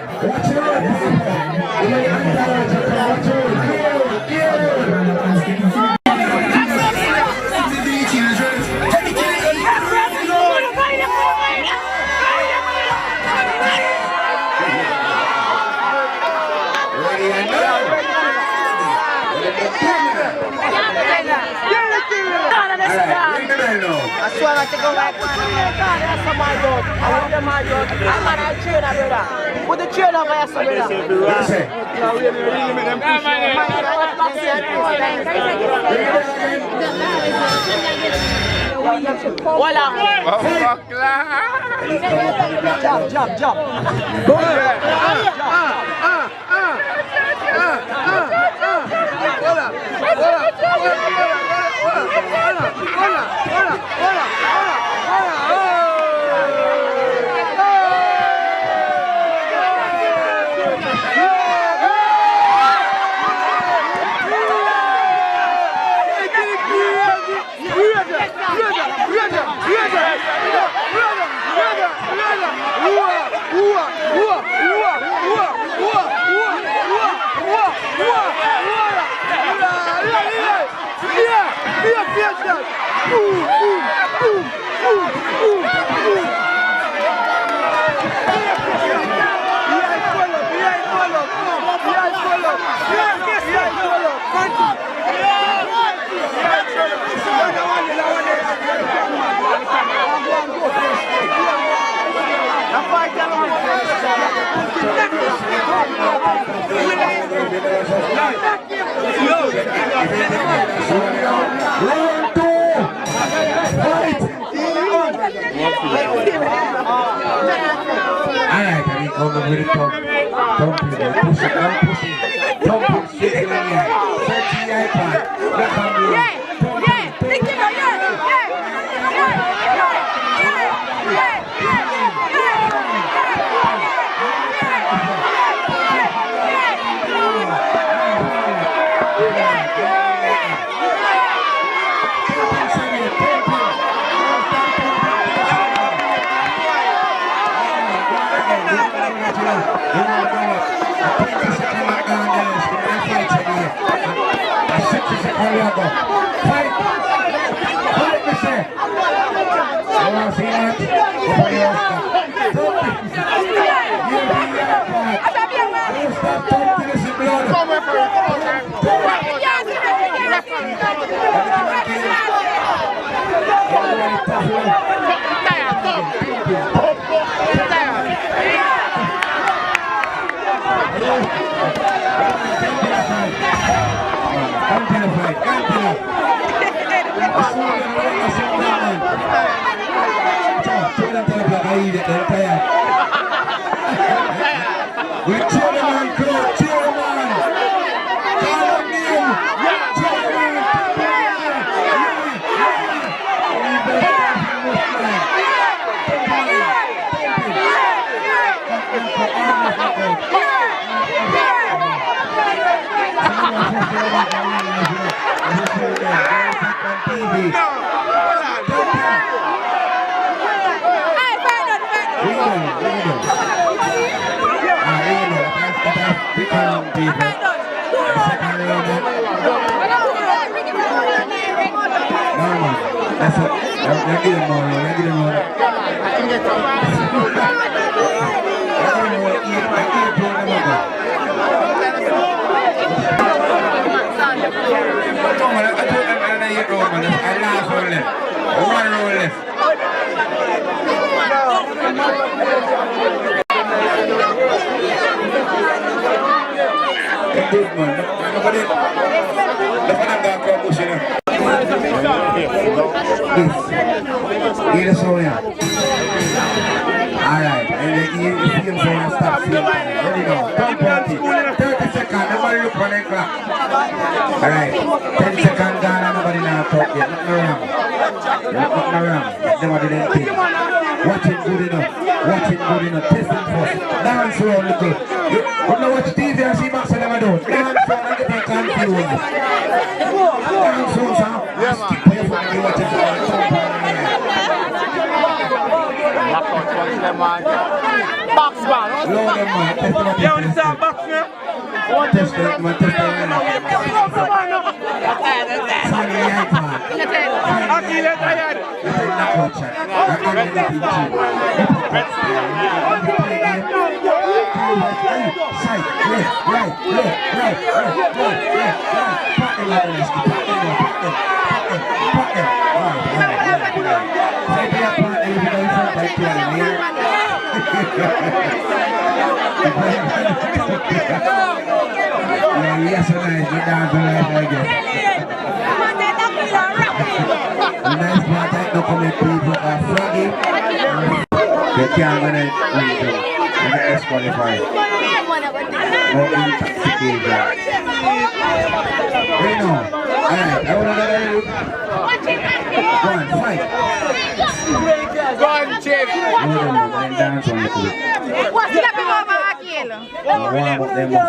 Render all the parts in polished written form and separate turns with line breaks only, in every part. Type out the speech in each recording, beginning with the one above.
Watch your road, people. You may enter to come. Watch your road.
I swear I think I'm like, that's a my dog. I want the my dog. I'm not a trainer, brother. Put the trainer for us, brother.
What you say?
Voila. Jump. Go
Alright, I mean, come over with the thump. Thumping, push it down, push it. Thumping, shake it on the eye. Search the iPad. Look on the eye. Alright, and you feel so you stop feeling. There you go. Don't point it. 30 seconds, nobody look on the clock. Alright, 10 seconds gone and nobody now talk yet. Nothing wrong. Nothing wrong. Nobody didn't think. Watching good enough. Watching good enough. Testing first. Dance around little. You know watch TV and see Max and them do. Dance around and get confused. Dance around, sir. Just keep away from me watching the box man, Load them, man. Test them.
Yeah, when it's our box now.
Test them, man. Test them. Sunny light, man.
Akile tired.
Knockout shot. Side, left, right. Pack them like this. Pack them. Say to your partner, if you go in front, like you are near. Yes, nice. You dance the life like this. The nice part, I know coming people are froggy. They can't win it. And they disqualify. No intoxication. You know. Alright, I want to go on, fight.
Go on, Chief.
No, dance on the clip.
What's the name of Akil?
Warm up them up.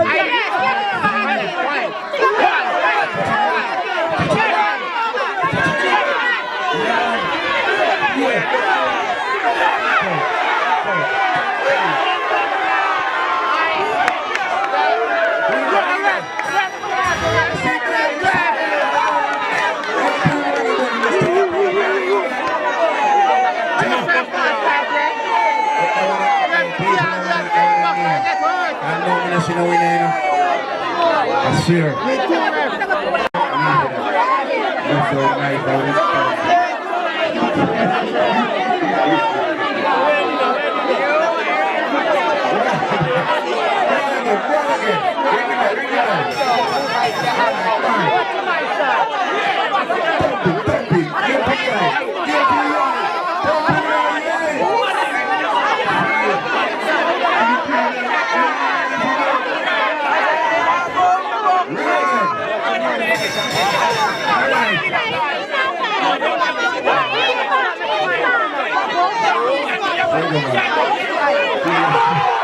You know, I swear. That's so nice. Thank you.